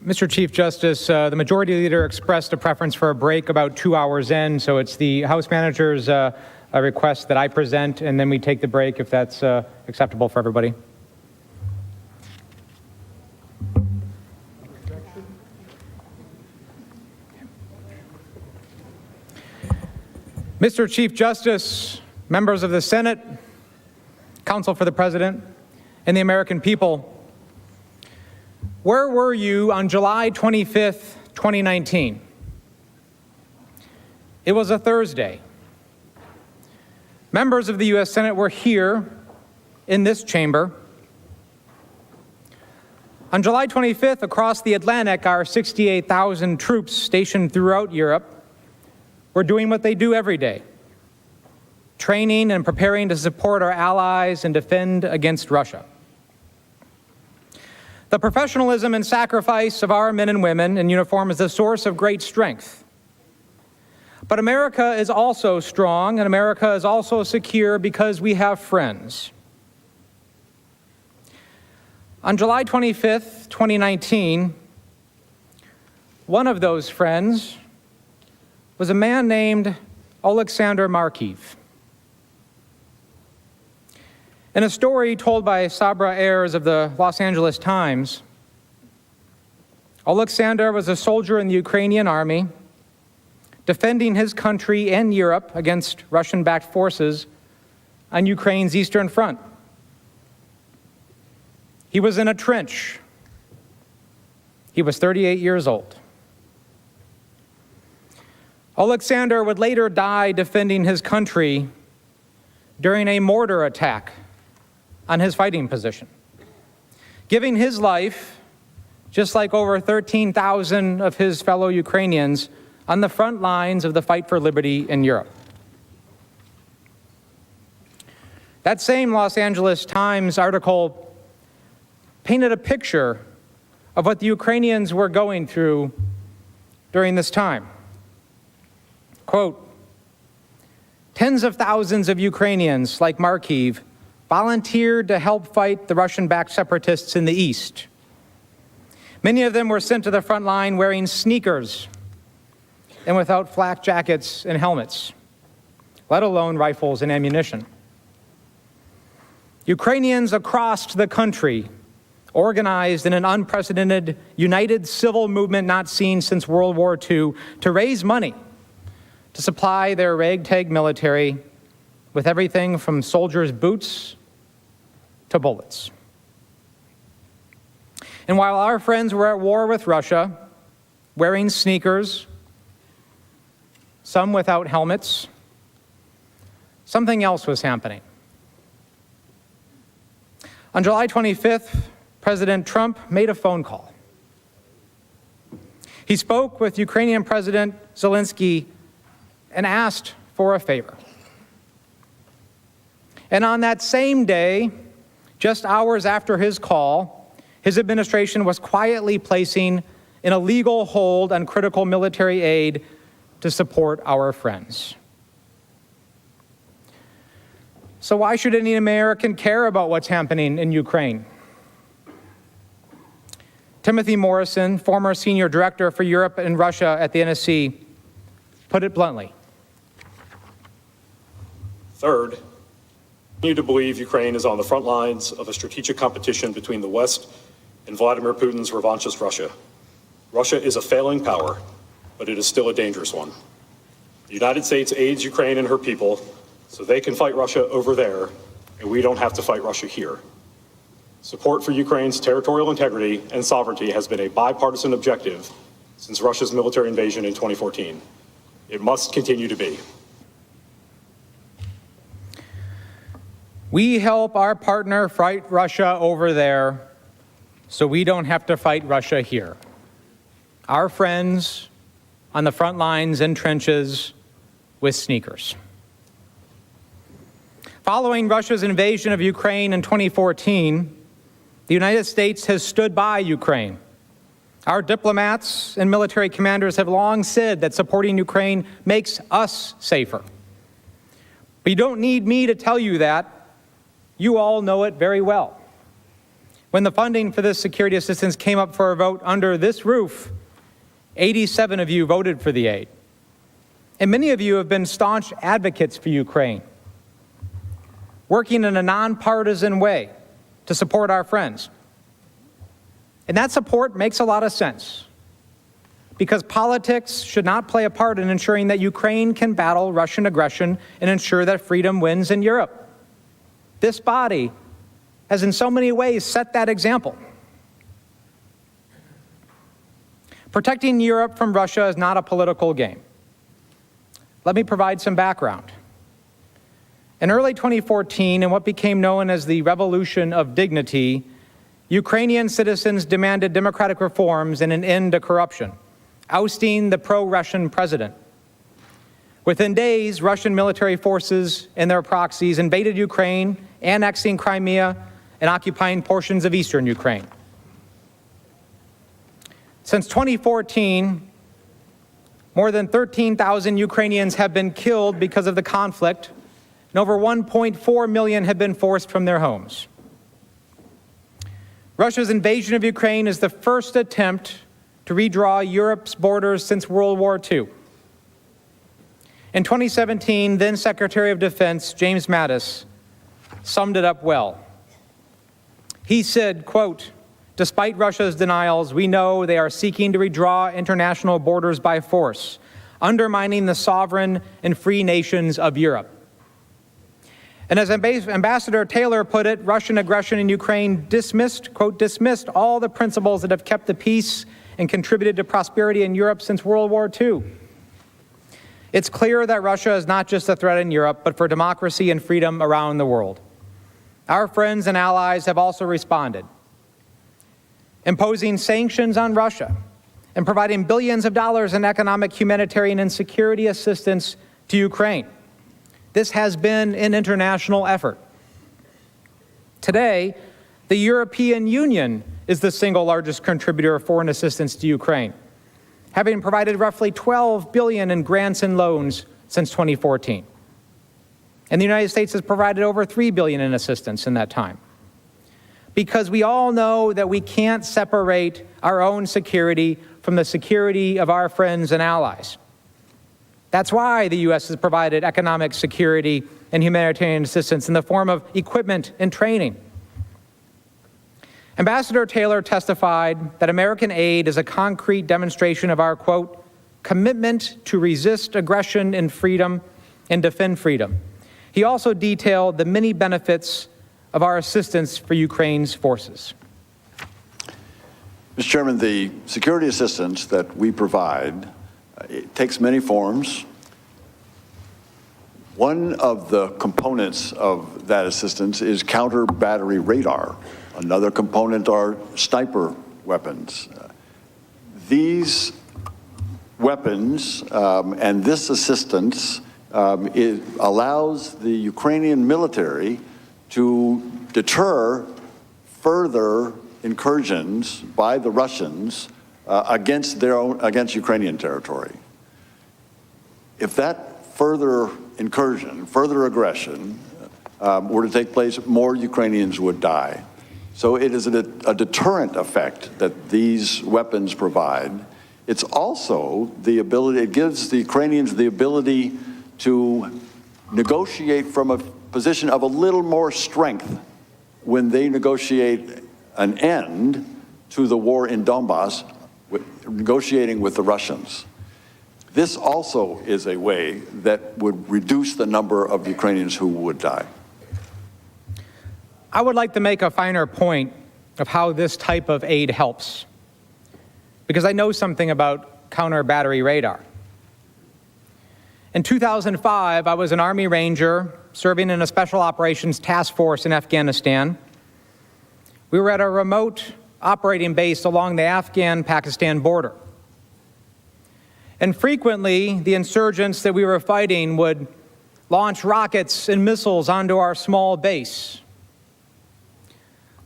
Mr. Chief Justice, the Majority Leader expressed a preference for a break about 2 hours in, so it's the House Manager's request that I present, and then we take the break if that's acceptable for everybody. Mr. Chief Justice, members of the Senate, Counsel for the President, and the American people, where were you on July 25th, 2019? It was a Thursday. Members of the U.S. Senate were here in this chamber. On July 25th, across the Atlantic, our 68,000 troops stationed throughout Europe were doing what they do every day, training and preparing to support our allies and defend against Russia. The professionalism and sacrifice of our men and women in uniform is a source of great strength. But America is also strong, and America is also secure because we have friends. On July 25th, 2019, one of those friends was a man named Alexander Markiv. In a story told by Sabra Ayers of the Los Angeles Times, Alexander was a soldier in the Ukrainian army, defending his country and Europe against Russian-backed forces on Ukraine's Eastern Front. He was in a trench. He was 38 years old. Alexander would later die defending his country during a mortar attack on his fighting position, giving his life, just like over 13,000 of his fellow Ukrainians, on the front lines of the fight for liberty in Europe. That same Los Angeles Times article painted a picture of what the Ukrainians were going through during this time. Quote, "Tens of thousands of Ukrainians, like Markiv, volunteered to help fight the Russian-backed separatists in the East. Many of them were sent to the front line wearing sneakers and without flak jackets and helmets, let alone rifles and ammunition. Ukrainians across the country organized in an unprecedented, united civil movement not seen since World War II to raise money to supply their ragtag military with everything from soldiers' boots to bullets. And while our friends were at war with Russia, wearing sneakers, some without helmets, something else was happening. On July 25th, President Trump made a phone call. He spoke with Ukrainian President Zelensky and asked for a favor. And on that same day, just hours after his call, his administration was quietly placing an illegal hold on critical military aid to support our friends. So why should any American care about what's happening in Ukraine? Timothy Morrison, former senior director for Europe and Russia at the NSC, put it bluntly. Third, continue to believe Ukraine is on the front lines of a strategic competition between the West and Vladimir Putin's revanchist Russia. Russia is a failing power, but it is still a dangerous one. The United States aids Ukraine and her people so they can fight Russia over there, and we don't have to fight Russia here. Support for Ukraine's territorial integrity and sovereignty has been a bipartisan objective since Russia's military invasion in 2014. It must continue to be. We help our partner fight Russia over there so we don't have to fight Russia here. Our friends on the front lines and trenches with sneakers. Following Russia's invasion of Ukraine in 2014, the United States has stood by Ukraine. Our diplomats and military commanders have long said that supporting Ukraine makes us safer. But you don't need me to tell you that. You all know it very well. When the funding for this security assistance came up for a vote under this roof, 87 of you voted for the aid. And many of you have been staunch advocates for Ukraine, working in a nonpartisan way to support our friends. And that support makes a lot of sense, because politics should not play a part in ensuring that Ukraine can battle Russian aggression and ensure that freedom wins in Europe. This body has in so many ways set that example. Protecting Europe from Russia is not a political game. Let me provide some background. In early 2014, in what became known as the Revolution of Dignity, Ukrainian citizens demanded democratic reforms and an end to corruption, ousting the pro-Russian president. Within days, Russian military forces and their proxies invaded Ukraine, annexing Crimea and occupying portions of eastern Ukraine. Since 2014, more than 13,000 Ukrainians have been killed because of the conflict, and over 1.4 million have been forced from their homes. Russia's invasion of Ukraine is the first attempt to redraw Europe's borders since World War II. In 2017, then Secretary of Defense James Mattis summed it up well. He said, quote, "Despite Russia's denials, we know they are seeking to redraw international borders by force, undermining the sovereign and free nations of Europe." And as Ambassador Taylor put it, Russian aggression in Ukraine dismissed, quote, "dismissed all the principles that have kept the peace and contributed to prosperity in Europe since World War II." It's clear that Russia is not just a threat in Europe, but for democracy and freedom around the world. Our friends and allies have also responded, imposing sanctions on Russia and providing billions of dollars in economic, humanitarian, and security assistance to Ukraine. This has been an international effort. Today, the European Union is the single largest contributor of foreign assistance to Ukraine, having provided roughly $12 billion in grants and loans since 2014. And the United States has provided over $3 billion in assistance in that time. Because we all know that we can't separate our own security from the security of our friends and allies. That's why the U.S. has provided economic security and humanitarian assistance in the form of equipment and training. Ambassador Taylor testified that American aid is a concrete demonstration of our, quote, "commitment to resist aggression and freedom and defend freedom." He also detailed the many benefits of our assistance for Ukraine's forces. Mr. Chairman, the security assistance that we provide, it takes many forms. One of the components of that assistance is counter-battery radar. Another component are sniper weapons. These weapons and this assistance it allows the Ukrainian military to deter further incursions by the Russians against Ukrainian territory. If that further incursion, further aggression were to take place, more Ukrainians would die. So it is a deterrent effect that these weapons provide. It's also the ability, it gives the Ukrainians the ability to negotiate from a position of a little more strength when they negotiate an end to the war in Donbass, negotiating with the Russians. This also is a way that would reduce the number of Ukrainians who would die. I would like to make a finer point of how this type of aid helps, because I know something about counter-battery radar. In 2005, I was an Army Ranger serving in a Special Operations Task Force in Afghanistan. We were at a remote operating base along the Afghan-Pakistan border. And frequently, the insurgents that we were fighting would launch rockets and missiles onto our small base.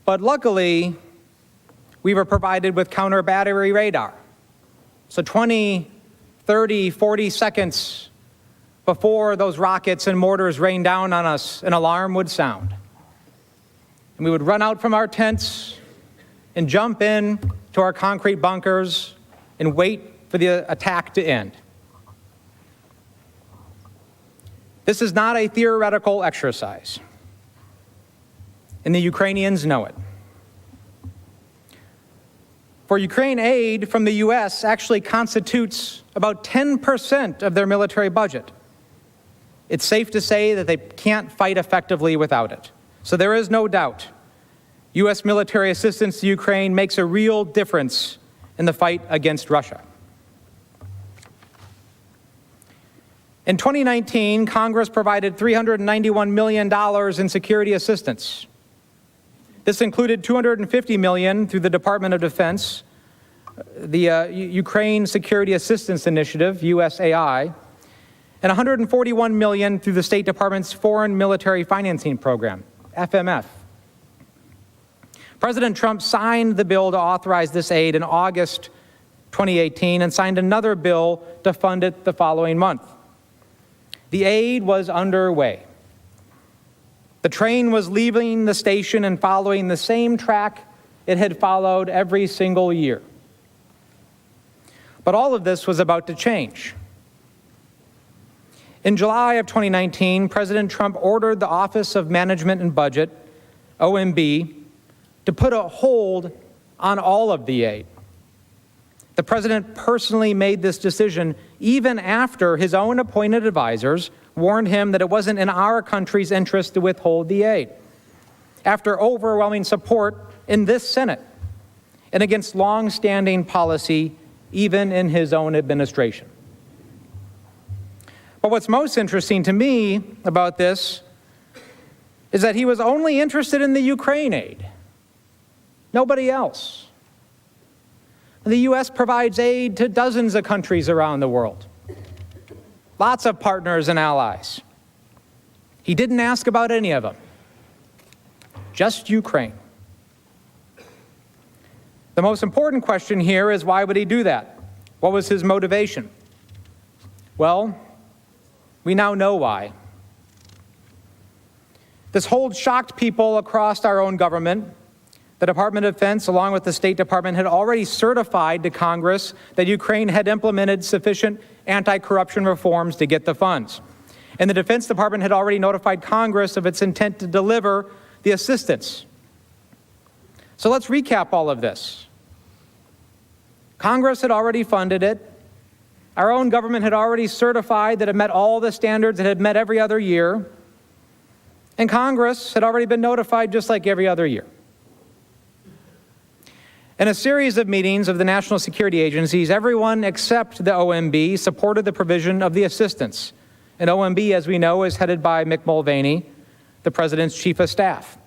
But luckily, we were provided with counter-battery radar. So 20, 30, 40 seconds before those rockets and mortars rained down on us, an alarm would sound. And we would run out from our tents, and jump in to our concrete bunkers and wait for the attack to end. This is not a theoretical exercise, and the Ukrainians know it. For Ukraine, aid from the U.S. actually constitutes about 10% of their military budget. It's safe to say that they can't fight effectively without it. So there is no doubt U.S. military assistance to Ukraine makes a real difference in the fight against Russia. In 2019, Congress provided $391 million in security assistance. This included $250 million through the Department of Defense, the Ukraine Security Assistance Initiative, USAI, and $141 million through the State Department's Foreign Military Financing Program, FMF. President Trump signed the bill to authorize this aid in August 2018 and signed another bill to fund it the following month. The aid was underway. The train was leaving the station and following the same track it had followed every single year. But all of this was about to change. In July of 2019, President Trump ordered the Office of Management and Budget, OMB, to put a hold on all of the aid. The president personally made this decision even after his own appointed advisors warned him that it wasn't in our country's interest to withhold the aid. After overwhelming support in this Senate and against long-standing policy, even in his own administration. But what's most interesting to me about this is that he was only interested in the Ukraine aid. Nobody else. The U.S. provides aid to dozens of countries around the world. Lots of partners and allies. He didn't ask about any of them. Just Ukraine. The most important question here is, why would he do that? What was his motivation? Well, we now know why. This hold shocked people across our own government. The Department of Defense, along with the State Department, had already certified to Congress that Ukraine had implemented sufficient anti-corruption reforms to get the funds. And the Defense Department had already notified Congress of its intent to deliver the assistance. So let's recap all of this. Congress had already funded it. Our own government had already certified that it met all the standards it had met every other year. And Congress had already been notified just like every other year. In a series of meetings of the national security agencies, everyone except the OMB supported the provision of the assistance. And OMB, as we know, is headed by Mick Mulvaney, the president's chief of staff.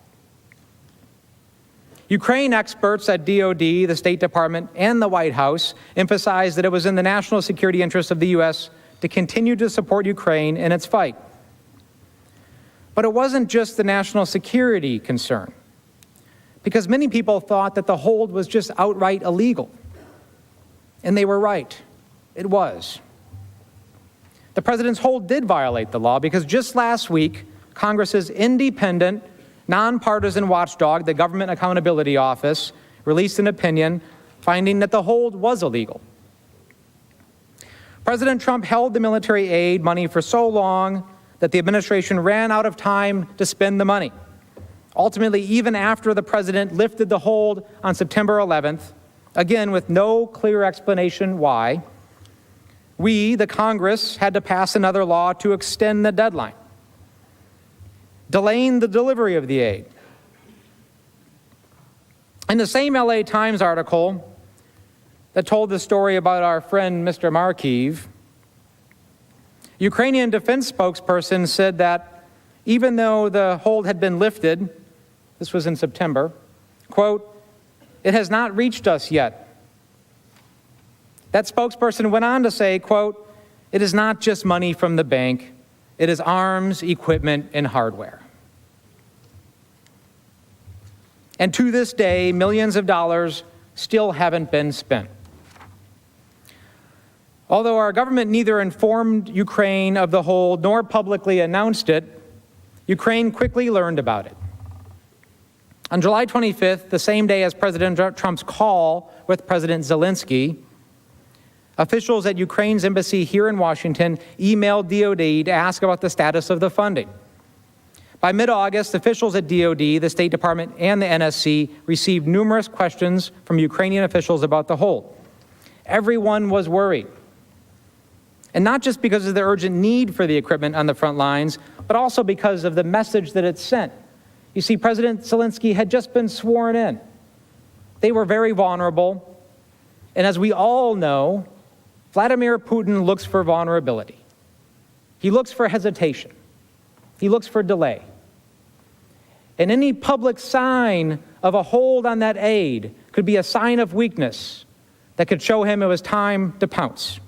Ukraine experts at DOD, the State Department, and the White House emphasized that it was in the national security interest of the U.S. to continue to support Ukraine in its fight. But it wasn't just the national security concern, because many people thought that the hold was just outright illegal. And they were right. It was. The president's hold did violate the law, because just last week, Congress's independent, nonpartisan watchdog, the Government Accountability Office, released an opinion finding that the hold was illegal. President Trump held the military aid money for so long that the administration ran out of time to spend the money. Ultimately, even after the president lifted the hold on September 11th, again with no clear explanation why, we, the Congress, had to pass another law to extend the deadline, delaying the delivery of the aid. In the same LA Times article that told the story about our friend Mr. Markiv, Ukrainian defense spokesperson said that even though the hold had been lifted, this was in September, quote, "It has not reached us yet." That spokesperson went on to say, quote, "It is not just money from the bank, it is arms, equipment, and hardware." And to this day, millions of dollars still haven't been spent. Although our government neither informed Ukraine of the hold nor publicly announced it, Ukraine quickly learned about it. On July 25th, the same day as President Trump's call with President Zelensky, officials at Ukraine's embassy here in Washington emailed DoD to ask about the status of the funding. By mid-August, officials at DoD, the State Department, and the NSC received numerous questions from Ukrainian officials about the hold. Everyone was worried. And not just because of the urgent need for the equipment on the front lines, but also because of the message that it sent. You see, President Zelensky had just been sworn in. They were very vulnerable. And as we all know, Vladimir Putin looks for vulnerability. He looks for hesitation. He looks for delay. And any public sign of a hold on that aid could be a sign of weakness that could show him it was time to pounce.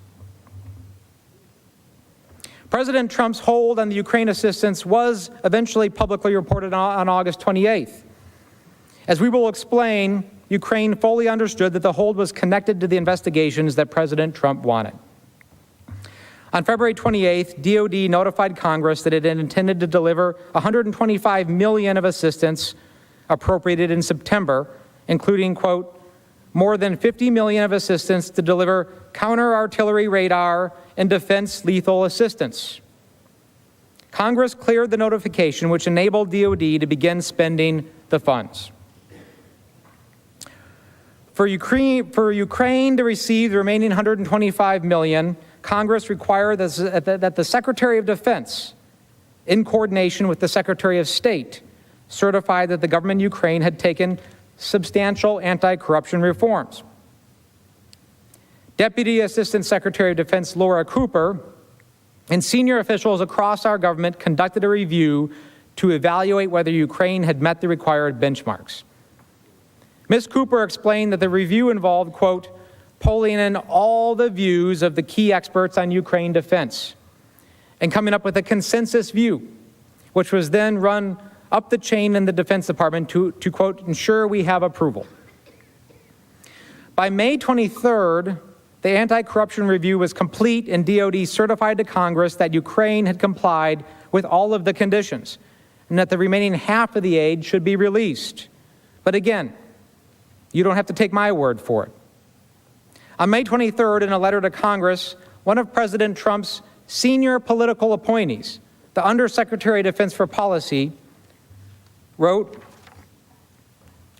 President Trump's hold on the Ukraine assistance was eventually publicly reported on August 28th. As we will explain, Ukraine fully understood that the hold was connected to the investigations that President Trump wanted. On February 28th, DoD notified Congress that it had intended to deliver $125 million of assistance appropriated in September, including, quote, more than $50 million of assistance to deliver counter-artillery radar and defense lethal assistance. Congress cleared the notification, which enabled DoD to begin spending the funds. For Ukraine to receive the remaining $125 million, Congress required that the Secretary of Defense, in coordination with the Secretary of State, certify that the government of Ukraine had taken substantial anti-corruption reforms. Deputy Assistant Secretary of Defense Laura Cooper and senior officials across our government conducted a review to evaluate whether Ukraine had met the required benchmarks. Ms. Cooper explained that the review involved, quote, pulling in all the views of the key experts on Ukraine defense and coming up with a consensus view, which was then run up the chain in the Defense Department to quote, ensure we have approval. By May 23rd, the anti-corruption review was complete and DoD certified to Congress that Ukraine had complied with all of the conditions and that the remaining half of the aid should be released. But again, you don't have to take my word for it. On May 23rd, in a letter to Congress, one of President Trump's senior political appointees, the Undersecretary of Defense for Policy, wrote,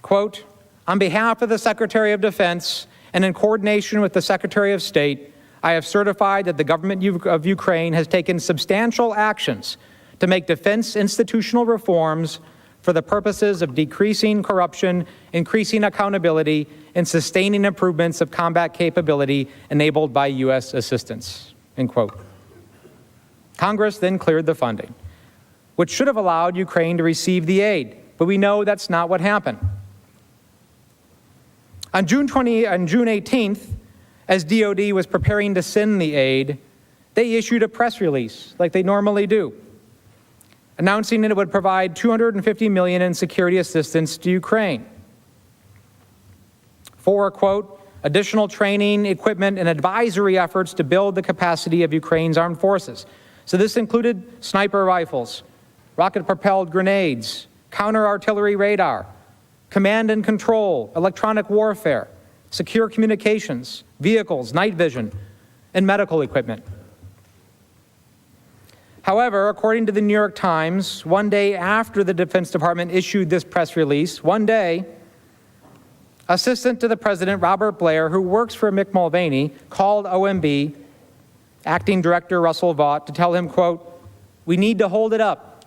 quote, on behalf of the Secretary of Defense and in coordination with the Secretary of State, I have certified that the government of Ukraine has taken substantial actions to make defense institutional reforms for the purposes of decreasing corruption, increasing accountability, and sustaining improvements of combat capability enabled by U.S. assistance, end quote. Congress then cleared the funding, which should have allowed Ukraine to receive the aid, but we know that's not what happened. On June 18th, as DoD was preparing to send the aid, they issued a press release, like they normally do, announcing that it would provide $250 million in security assistance to Ukraine for, quote, additional training, equipment, and advisory efforts to build the capacity of Ukraine's armed forces. So this included sniper rifles, rocket-propelled grenades, counter-artillery radar, command and control, electronic warfare, secure communications, vehicles, night vision, and medical equipment. However, according to the New York Times, one day after the Defense Department issued this press release, one day, Assistant to the President Robert Blair, who works for Mick Mulvaney, called OMB, Acting Director Russell Vought, to tell him, quote, we need to hold it up.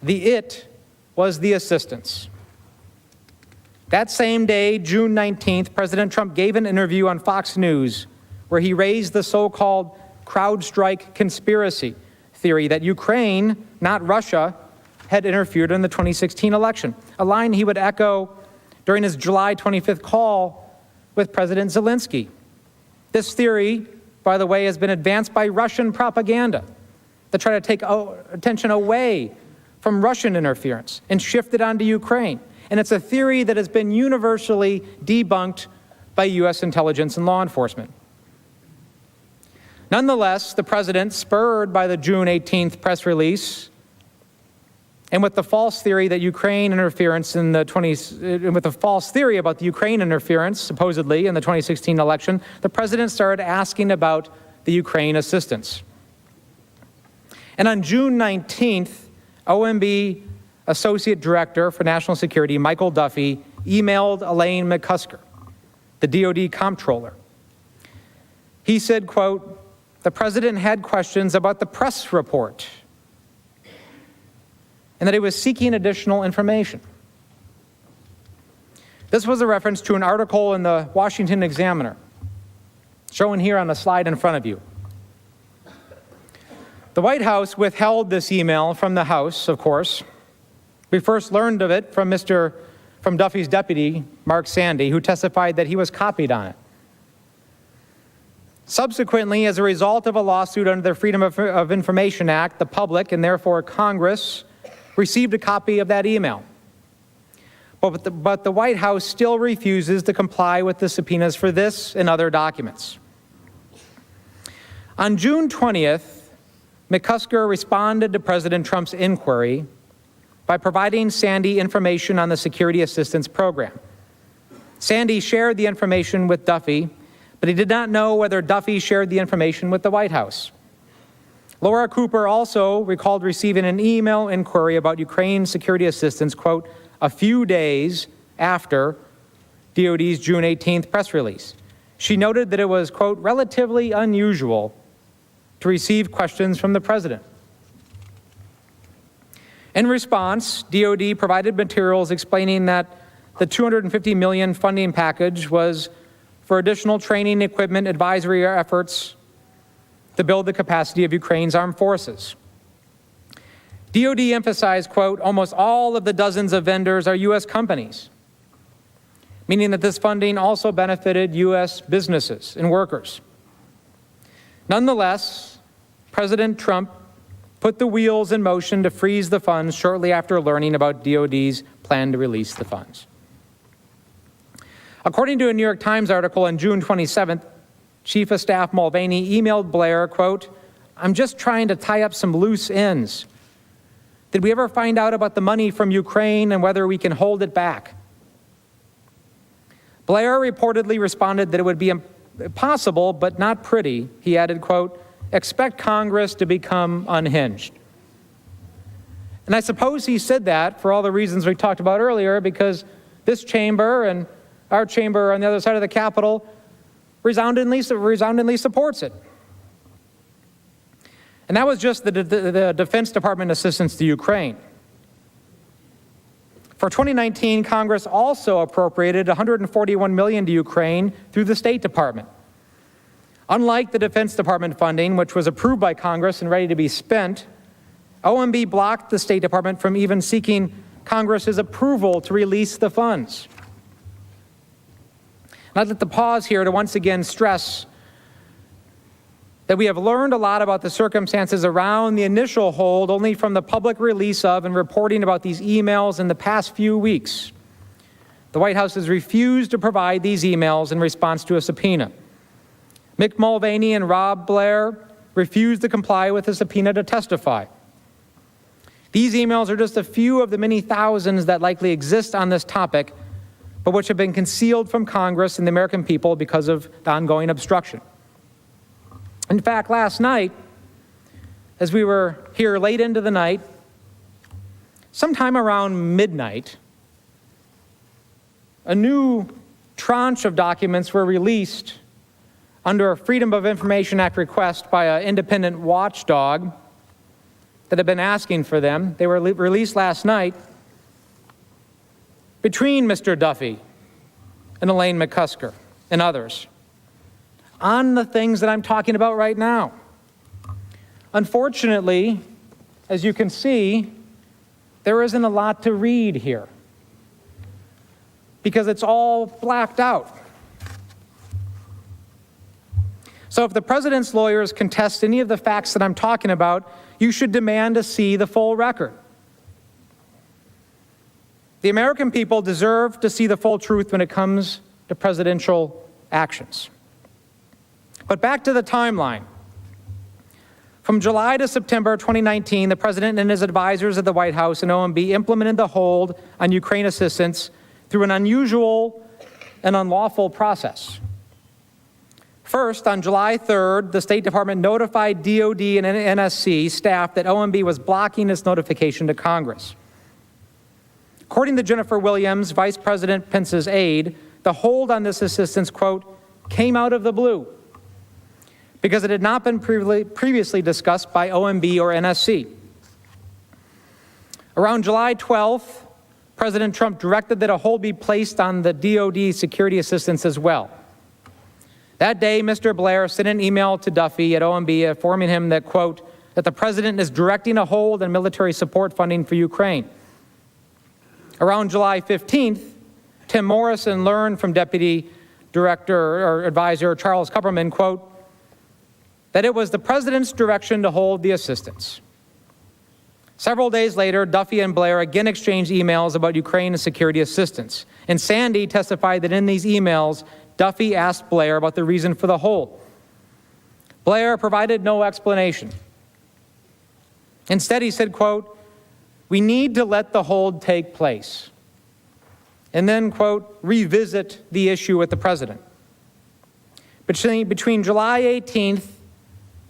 The it was the assistance. That same day, June 19th, President Trump gave an interview on Fox News where he raised the so-called CrowdStrike conspiracy theory that Ukraine, not Russia, had interfered in the 2016 election, a line he would echo during his July 25th call with President Zelensky. This theory, by the way, has been advanced by Russian propaganda that try to take attention away from Russian interference and shift it onto Ukraine. And it's a theory that has been universally debunked by U.S. intelligence and law enforcement. Nonetheless, the president, spurred by the June 18th press release, And with the false theory that Ukraine interference in the with the false theory about the Ukraine interference, supposedly, in the 2016 election, the president started asking about the Ukraine assistance. And on June 19th, OMB Associate Director for National Security, Michael Duffy, emailed Elaine McCusker, the DoD comptroller. He said, quote, "The president had questions about the press report and that he was seeking additional information." This was a reference to an article in the Washington Examiner, shown here on the slide in front of you. The White House withheld this email from the House, of course. We first learned of it from Duffy's deputy, Mark Sandy, who testified that he was copied on it. Subsequently, as a result of a lawsuit under the Freedom of Information Act, the public, and therefore Congress, received a copy of that email. But the White House still refuses to comply with the subpoenas for this and other documents. On June 20th, McCusker responded to President Trump's inquiry by providing Sandy information on the Security Assistance Program. Sandy shared the information with Duffy, but he did not know whether Duffy shared the information with the White House. Laura Cooper also recalled receiving an email inquiry about Ukraine security assistance, quote, a few days after DoD's June 18th press release. She noted that it was, quote, relatively unusual to receive questions from the president. In response, DoD provided materials explaining that the $250 million funding package was for additional training, equipment, advisory efforts to build the capacity of Ukraine's armed forces. DoD emphasized, quote, almost all of the dozens of vendors are U.S. companies, meaning that this funding also benefited U.S. businesses and workers. Nonetheless, President Trump put the wheels in motion to freeze the funds shortly after learning about DoD's plan to release the funds. According to a New York Times article on June 27th, Chief of Staff Mulvaney emailed Blair, quote, I'm just trying to tie up some loose ends. Did we ever find out about the money from Ukraine and whether we can hold it back? Blair reportedly responded that it would be possible, but not pretty. He added, quote, expect Congress to become unhinged. And I suppose he said that for all the reasons we talked about earlier, because this chamber and our chamber on the other side of the Capitol resoundingly supports it. And that was just the Defense Department assistance to Ukraine. For 2019, Congress also appropriated $141 million to Ukraine through the State Department. Unlike the Defense Department funding, which was approved by Congress and ready to be spent, OMB blocked the State Department from even seeking Congress's approval to release the funds. And I'd like to pause here to once again stress that we have learned a lot about the circumstances around the initial hold only from the public release of and reporting about these emails in the past few weeks. The White House has refused to provide these emails in response to a subpoena. Mick Mulvaney and Rob Blair refused to comply with the subpoena to testify. These emails are just a few of the many thousands that likely exist on this topic, but which have been concealed from Congress and the American people because of the ongoing obstruction. In fact, last night, as we were here late into the night, sometime around midnight, a new tranche of documents were released under a Freedom of Information Act request by an independent watchdog that had been asking for them. They were released last night between Mr. Duffy and Elaine McCusker and others on the things that I'm talking about right now. Unfortunately, as you can see, there isn't a lot to read here because it's all blacked out. So if the president's lawyers contest any of the facts that I'm talking about, you should demand to see the full record. The American people deserve to see the full truth when it comes to presidential actions. But back to the timeline. From July to September 2019, the president and his advisors at the White House and OMB implemented the hold on Ukraine assistance through an unusual and unlawful process. First, on July 3rd, the State Department notified DOD and NSC staff that OMB was blocking its notification to Congress. According to Jennifer Williams, Vice President Pence's aide, the hold on this assistance, quote, came out of the blue because it had not been previously discussed by OMB or NSC. Around July 12th, President Trump directed that a hold be placed on the DOD security assistance as well. That day, Mr. Blair sent an email to Duffy at OMB informing him that, quote, that the president is directing a hold on military support funding for Ukraine. Around July 15th, Tim Morrison learned from Deputy Director or Advisor Charles Kupperman, quote, that it was the president's direction to hold the assistance. Several days later, Duffy and Blair again exchanged emails about Ukraine and security assistance. And Sandy testified that in these emails, Duffy asked Blair about the reason for the hold. Blair provided no explanation. Instead, he said, quote, we need to let the hold take place. And then, quote, revisit the issue with the president. Between July 18th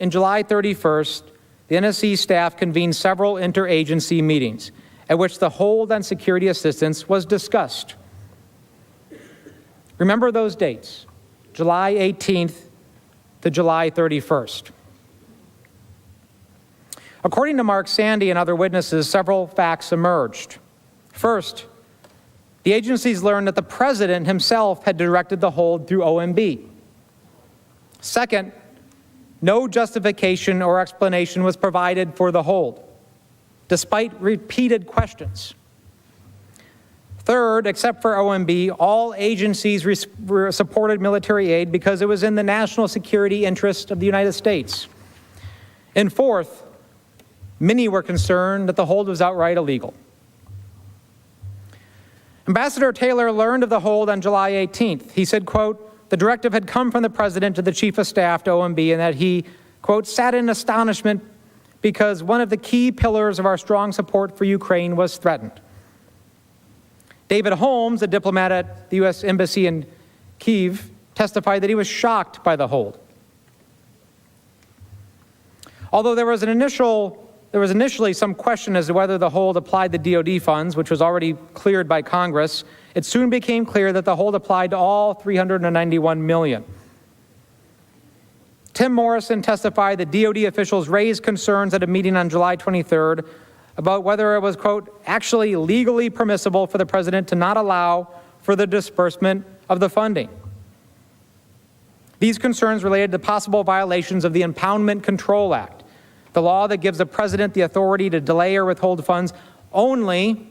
and July 31st, the NSC staff convened several interagency meetings at which the hold on security assistance was discussed. Remember those dates, July 18th to July 31st. According to Mark Sandy and other witnesses, several facts emerged. First, the agencies learned that the president himself had directed the hold through OMB. Second, no justification or explanation was provided for the hold, despite repeated questions. Third, except for OMB, all agencies supported military aid because it was in the national security interest of the United States. And fourth, many were concerned that the hold was outright illegal. Ambassador Taylor learned of the hold on July 18th. He said, quote, the directive had come from the president to the chief of staff to OMB and that he, quote, sat in astonishment because one of the key pillars of our strong support for Ukraine was threatened. David Holmes, a diplomat at the U.S. Embassy in Kyiv, testified that he was shocked by the hold. Although there was initially some question as to whether the hold applied to DOD funds, which was already cleared by Congress, it soon became clear that the hold applied to all $391 million. Tim Morrison testified that DOD officials raised concerns at a meeting on July 23rd about whether it was, quote, actually legally permissible for the president to not allow for the disbursement of the funding. These concerns related to possible violations of the Impoundment Control Act, the law that gives the president the authority to delay or withhold funds only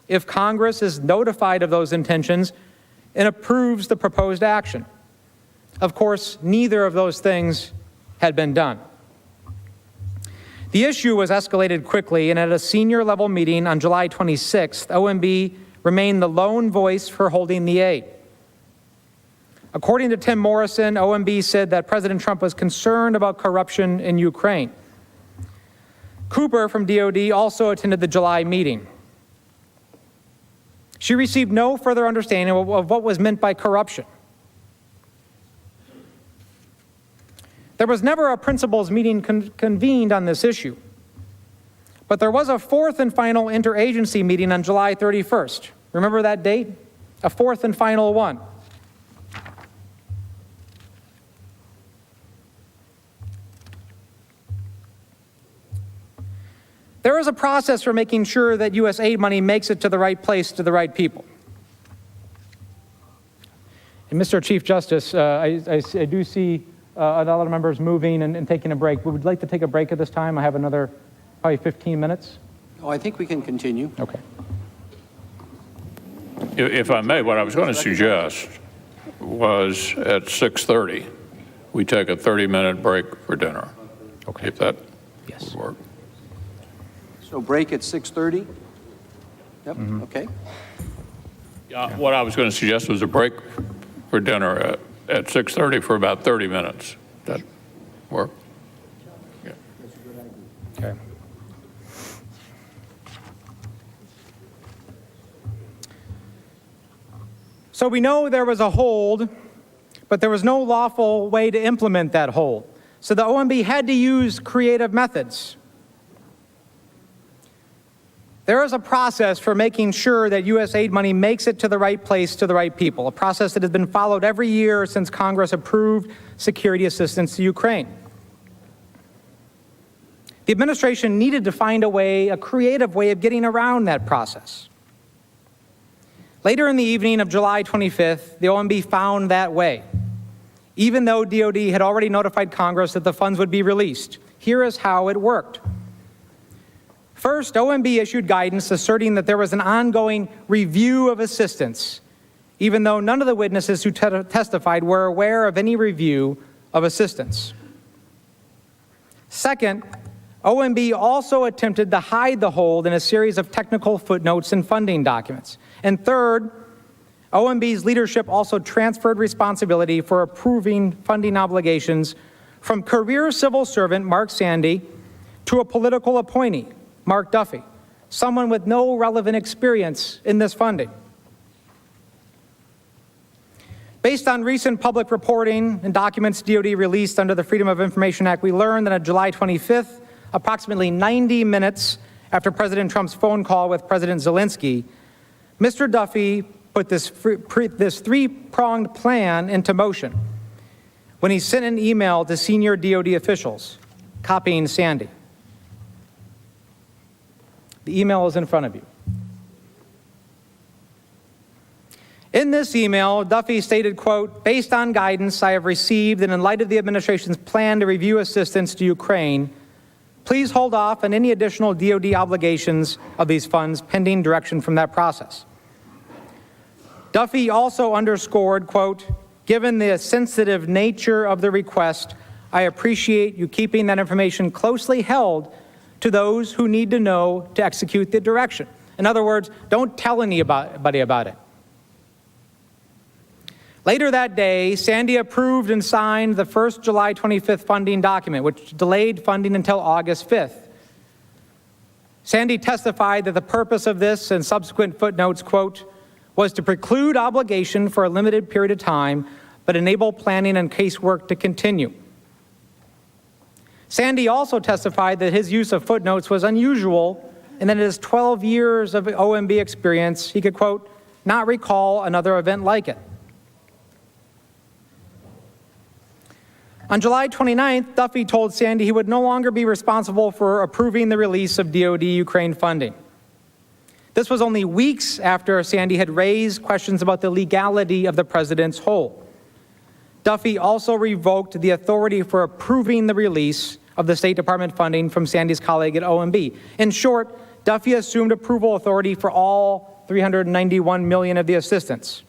if Congress is notified of those intentions and approves the proposed action. Of course, neither of those things had been done. The issue was escalated quickly, and at a senior-level meeting on July 26th, OMB remained the lone voice for holding the aid. According to Tim Morrison, OMB said that President Trump was concerned about corruption in Ukraine. Cooper from DOD also attended the July meeting. She received no further understanding of what was meant by corruption. There was never a principals meeting convened on this issue, but there was a fourth and final interagency meeting on July 31st. Remember that date? A fourth and final one. There is a process for making sure that U.S. aid money makes it to the right place, to the right people. And Mr. Chief Justice, I do see a lot of members moving and taking a break. We would like to take a break at this time. I have another probably 15 minutes. Oh, I think we can continue. Okay. If I may, what I was going to suggest was at 6:30, we take a 30-minute break for dinner. Okay. If that Yes. would work. So break at 6:30? Yep, okay. What I was going to suggest was a break for dinner at 6:30 for about 30 minutes. That work? Yeah. So we know there was a hold, but there was no lawful way to implement that hold. So the OMB had to use creative methods. There is a process for making sure that U.S. aid money makes it to the right place, to the right people, a process that has been followed every year since Congress approved security assistance to Ukraine. The administration needed to find a creative way of getting around that process. Later in the evening of July 25th, the OMB found that way. Even though DOD had already notified Congress that the funds would be released, here is how it worked. First, OMB issued guidance asserting that there was an ongoing review of assistance, even though none of the witnesses who testified were aware of any review of assistance. Second, OMB also attempted to hide the hold in a series of technical footnotes and funding documents. And third, OMB's leadership also transferred responsibility for approving funding obligations from career civil servant Mark Sandy to a political appointee, Mark Duffy, someone with no relevant experience in this funding. Based on recent public reporting and documents DOD released under the Freedom of Information Act, we learned that on July 25th, approximately 90 minutes after President Trump's phone call with President Zelensky, Mr. Duffy put this three-pronged plan into motion when he sent an email to senior DOD officials, copying Sandy. The email is in front of you. In this email, Duffy stated, quote, "Based on guidance I have received and in light of the administration's plan to review assistance to Ukraine, please hold off on any additional DOD obligations of these funds pending direction from that process." Duffy also underscored, quote, "Given the sensitive nature of the request, I appreciate you keeping that information closely held to those who need to know to execute the direction." In other words, don't tell anybody about it. Later that day, Sandy approved and signed the first July 25th funding document, which delayed funding until August 5th. Sandy testified that the purpose of this and subsequent footnotes, quote, was to preclude obligation for a limited period of time, but enable planning and casework to continue. Sandy also testified that his use of footnotes was unusual and that in his 12 years of OMB experience, he could, quote, not recall another event like it. On July 29th, Duffy told Sandy he would no longer be responsible for approving the release of DOD Ukraine funding. This was only weeks after Sandy had raised questions about the legality of the president's hold. Duffy also revoked the authority for approving the release of the State Department funding from Sandy's colleague at OMB. In short, Duffy assumed approval authority for all $391 million of the assistance.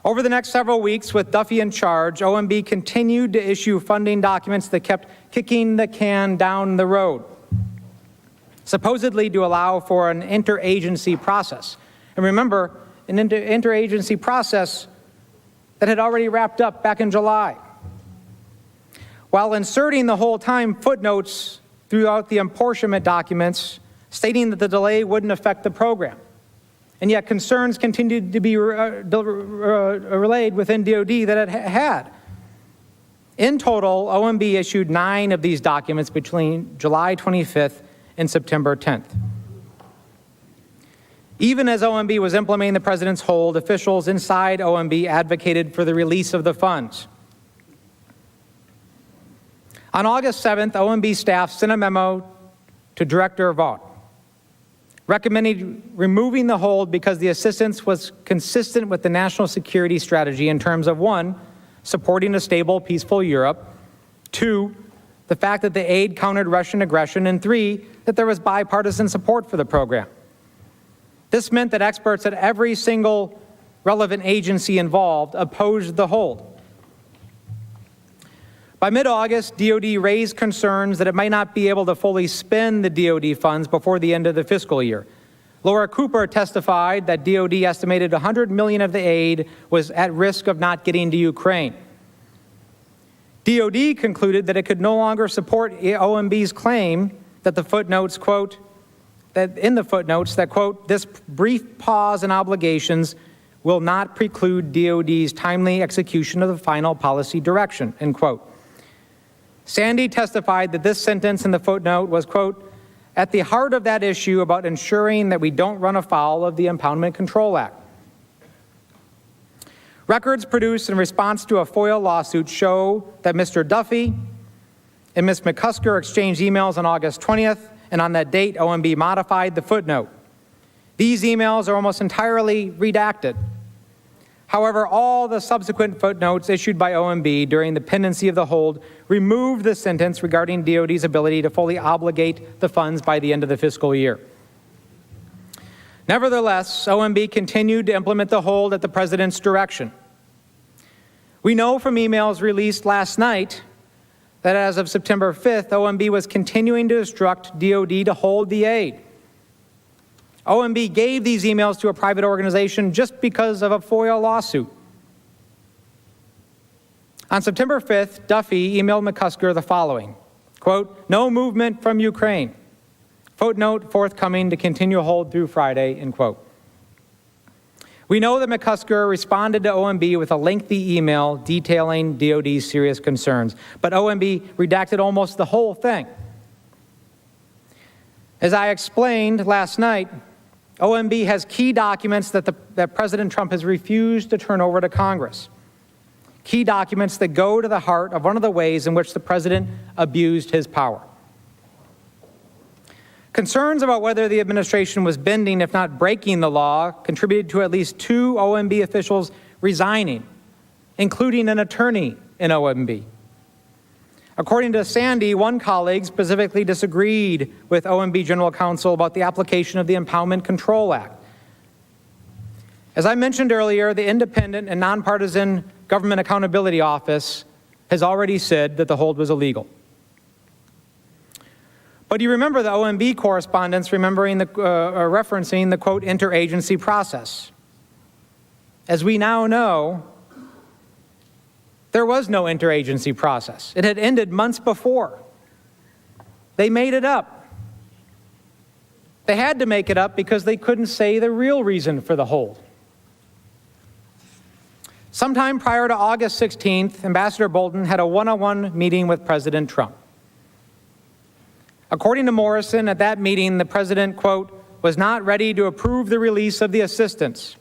Over the next several weeks, with Duffy in charge, OMB continued to issue funding documents that kept kicking the can down the road, supposedly to allow for an interagency process. And remember, an interagency process that had already wrapped up back in July. While inserting the whole time footnotes throughout the apportionment documents, stating that the delay wouldn't affect the program. And yet concerns continued to be relayed within DOD that it had. In total, OMB issued 9 of these documents between July 25th and September 10th. Even as OMB was implementing the president's hold, officials inside OMB advocated for the release of the funds. On August 7th, OMB staff sent a memo to Director Vaught, recommending removing the hold because the assistance was consistent with the national security strategy in terms of 1, supporting a stable, peaceful Europe, 2, the fact that the aid countered Russian aggression, and 3, that there was bipartisan support for the program. This meant that experts at every single relevant agency involved opposed the hold. By mid-August, DOD raised concerns that it might not be able to fully spend the DOD funds before the end of the fiscal year. Laura Cooper testified that DOD estimated $100 million of the aid was at risk of not getting to Ukraine. DOD concluded that it could no longer support OMB's claim that the footnotes, quote, that in the footnotes that, quote, this brief pause in obligations will not preclude DOD's timely execution of the final policy direction, end quote. Sandy testified that this sentence in the footnote was, quote, at the heart of that issue about ensuring that we don't run afoul of the Impoundment Control Act. Records produced in response to a FOIA lawsuit show that Mr. Duffy and Ms. McCusker exchanged emails on August 20th, and on that date, OMB modified the footnote. These emails are almost entirely redacted. However, all the subsequent footnotes issued by OMB during the pendency of the hold removed the sentence regarding DOD's ability to fully obligate the funds by the end of the fiscal year. Nevertheless, OMB continued to implement the hold at the President's direction. We know from emails released last night that as of September 5th, OMB was continuing to instruct DOD to hold the aid. OMB gave these emails to a private organization just because of a FOIA lawsuit. On September 5th, Duffy emailed McCusker the following, quote, no movement from Ukraine. Footnote forthcoming to continue hold through Friday, end quote. We know that McCusker responded to OMB with a lengthy email detailing DOD's serious concerns, but OMB redacted almost the whole thing. As I explained last night, OMB has key documents that President Trump has refused to turn over to Congress. Key documents that go to the heart of one of the ways in which the president abused his power. Concerns about whether the administration was bending, if not breaking the law, contributed to at least 2 OMB officials resigning, including an attorney in OMB. According to Sandy, one colleague specifically disagreed with OMB General Counsel about the application of the Impoundment Control Act. As I mentioned earlier, the Independent and Nonpartisan Government Accountability Office has already said that the hold was illegal. But you remember the OMB correspondence referencing the, quote, interagency process. As we now know, there was no interagency process. It had ended months before. They made it up. They had to make it up because they couldn't say the real reason for the hold. Sometime prior to August 16th, Ambassador Bolton had a one-on-one meeting with President Trump. According to Morrison, at that meeting, the president, quote, was not ready to approve the release of the assistance.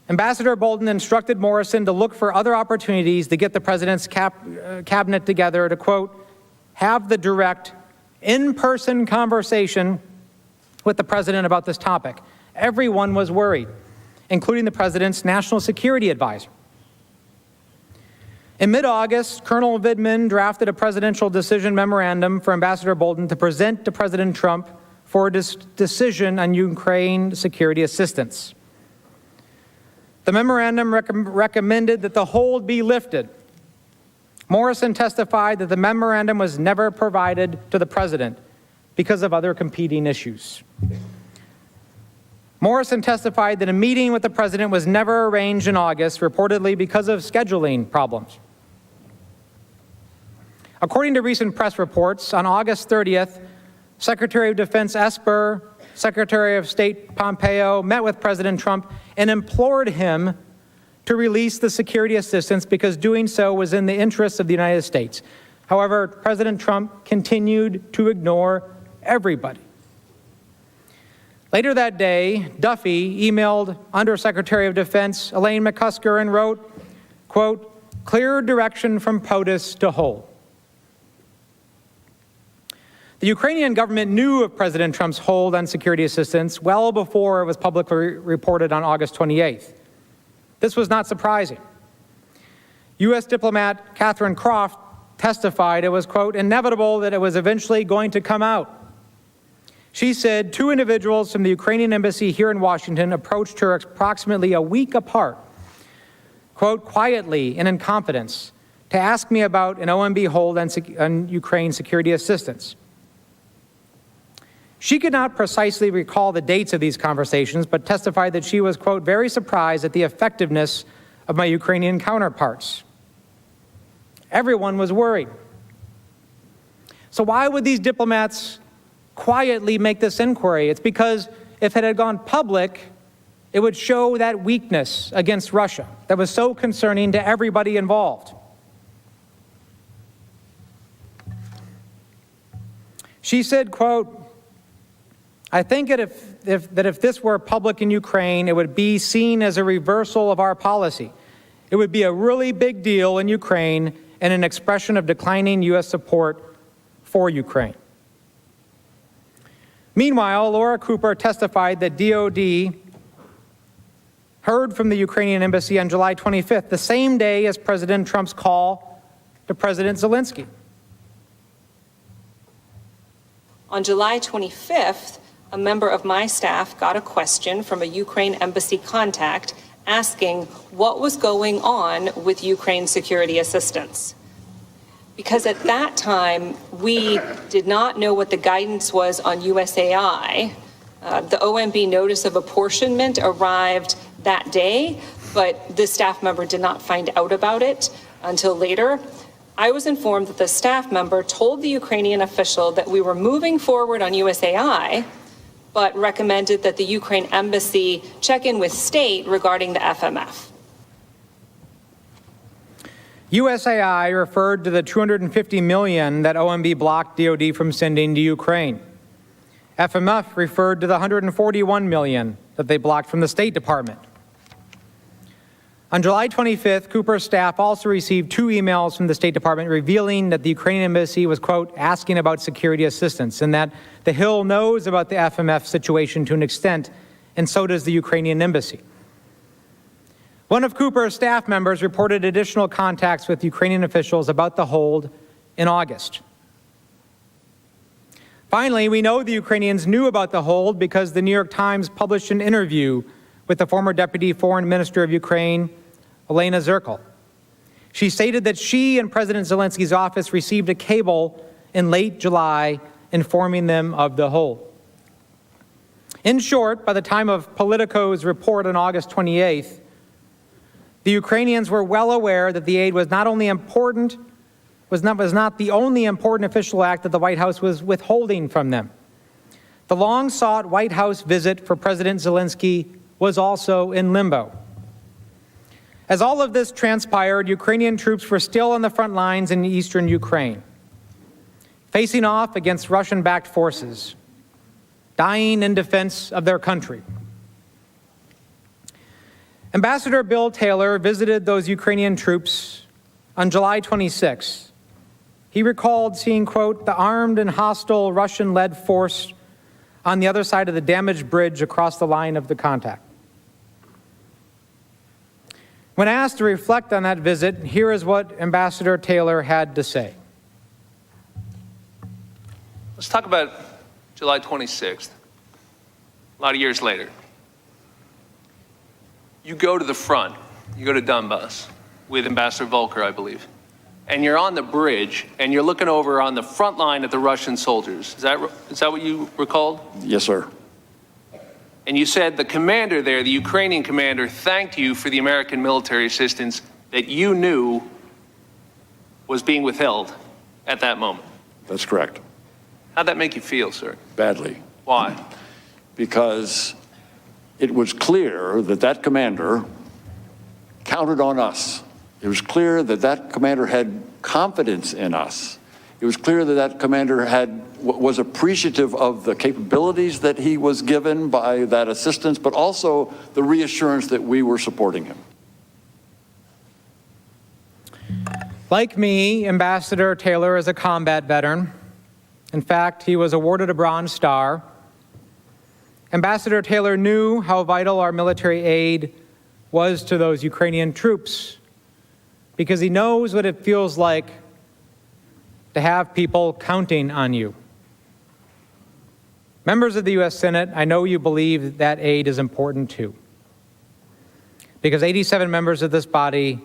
Ambassador Bolton instructed Morrison to look for other opportunities to get the president's cabinet together to, quote, have the direct, in-person conversation with the president about this topic. Everyone was worried, including the president's national security advisor. In mid-August, Colonel Vindman drafted a presidential decision memorandum for Ambassador Bolton to present to President Trump for a decision on Ukraine security assistance. The memorandum recommended that the hold be lifted. Morrison testified that the memorandum was never provided to the president because of other competing issues. Morrison testified that a meeting with the president was never arranged in August, reportedly because of scheduling problems. According to recent press reports, on August 30th, Secretary of Defense Esper, Secretary of State Pompeo met with President Trump and implored him to release the security assistance because doing so was in the interests of the United States. However, President Trump continued to ignore everybody. Later that day, Duffy emailed Undersecretary of Defense Elaine McCusker and wrote, quote, clear direction from POTUS to hold. The Ukrainian government knew of President Trump's hold on security assistance well before it was publicly reported on August 28th. This was not surprising. U.S. diplomat Catherine Croft testified it was, quote, inevitable that it was eventually going to come out. She said 2 individuals from the Ukrainian embassy here in Washington approached her approximately a week apart, quote, quietly and in confidence, to ask me about an OMB hold on Ukraine security assistance. She could not precisely recall the dates of these conversations, but testified that she was, quote, very surprised at the effectiveness of my Ukrainian counterparts. Everyone was worried. So why would these diplomats quietly make this inquiry? It's because if it had gone public, It would show that weakness against Russia that was so concerning to everybody involved. She said, quote, "I think that if this were public in Ukraine, it would be seen as a reversal of our policy. It would be a really big deal in Ukraine and an expression of declining U.S. support for Ukraine." Meanwhile, Laura Cooper testified that DOD heard from the Ukrainian embassy on July 25th, the same day as President Trump's call to President Zelensky. On July 25th, a member of my staff got a question from a Ukraine embassy contact asking what was going on with Ukraine security assistance. Because at that time, we did not know what the guidance was on USAI. The OMB notice of apportionment arrived that day, but the staff member did not find out about it until later. I was informed that the staff member told the Ukrainian official that we were moving forward on USAI, but recommended that the Ukraine embassy check in with state regarding the FMF. USAI referred to the $250 million that OMB blocked DOD from sending to Ukraine. FMF referred to the $141 million that they blocked from the State Department. On July 25th, Cooper's staff also received 2 emails from the State Department revealing that the Ukrainian embassy was, quote, asking about security assistance, and that the Hill knows about the FMF situation to an extent, and so does the Ukrainian embassy. One of Cooper's staff members reported additional contacts with Ukrainian officials about the hold in August. Finally, we know the Ukrainians knew about the hold because the New York Times published an interview with the former Deputy Foreign Minister of Ukraine, Elena Zirkle. She stated that she and President Zelensky's office received a cable in late July informing them of the hold. In short, by the time of Politico's report on August 28th, the Ukrainians were well aware that the aid was not only important, was not the only important official act that the White House was withholding from them. The long-sought White House visit for President Zelensky was also in limbo. As all of this transpired, Ukrainian troops were still on the front lines in eastern Ukraine, facing off against Russian-backed forces, dying in defense of their country. Ambassador Bill Taylor visited those Ukrainian troops on July 26. He recalled seeing, quote, the armed and hostile Russian-led force on the other side of the damaged bridge across the line of the contact. When asked to reflect on that visit, here is what Ambassador Taylor had to say. Let's talk about July 26th, a lot of years later. You go to the front, you go to Donbass with Ambassador Volker, I believe, and you're on the bridge and you're looking over on the front line at the Russian soldiers. Is that what you recalled? Yes, sir. And you said the commander there, the Ukrainian commander, thanked you for the American military assistance that you knew was being withheld at that moment. That's correct. How'd that make you feel, sir? Badly. Why? Because it was clear that that commander counted on us. It was clear that that commander had confidence in us. It was clear that that commander was appreciative of the capabilities that he was given by that assistance, but also the reassurance that we were supporting him. Like me, Ambassador Taylor is a combat veteran. In fact, he was awarded a Bronze Star. Ambassador Taylor knew how vital our military aid was to those Ukrainian troops because he knows what it feels like to have people counting on you. Members of the U.S. Senate, I know you believe that aid is important too, because 87 members of this body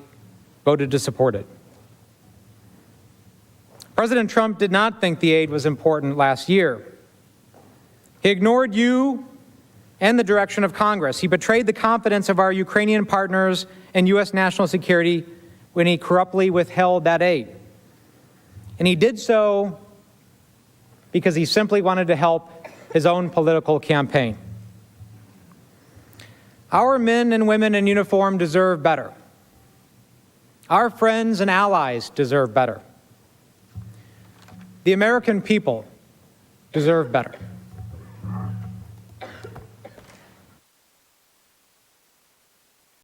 voted to support it. President Trump did not think the aid was important last year. He ignored you and the direction of Congress. He betrayed the confidence of our Ukrainian partners and U.S. national security when he corruptly withheld that aid. And he did so because he simply wanted to help his own political campaign. Our men and women in uniform deserve better. Our friends and allies deserve better. The American people deserve better.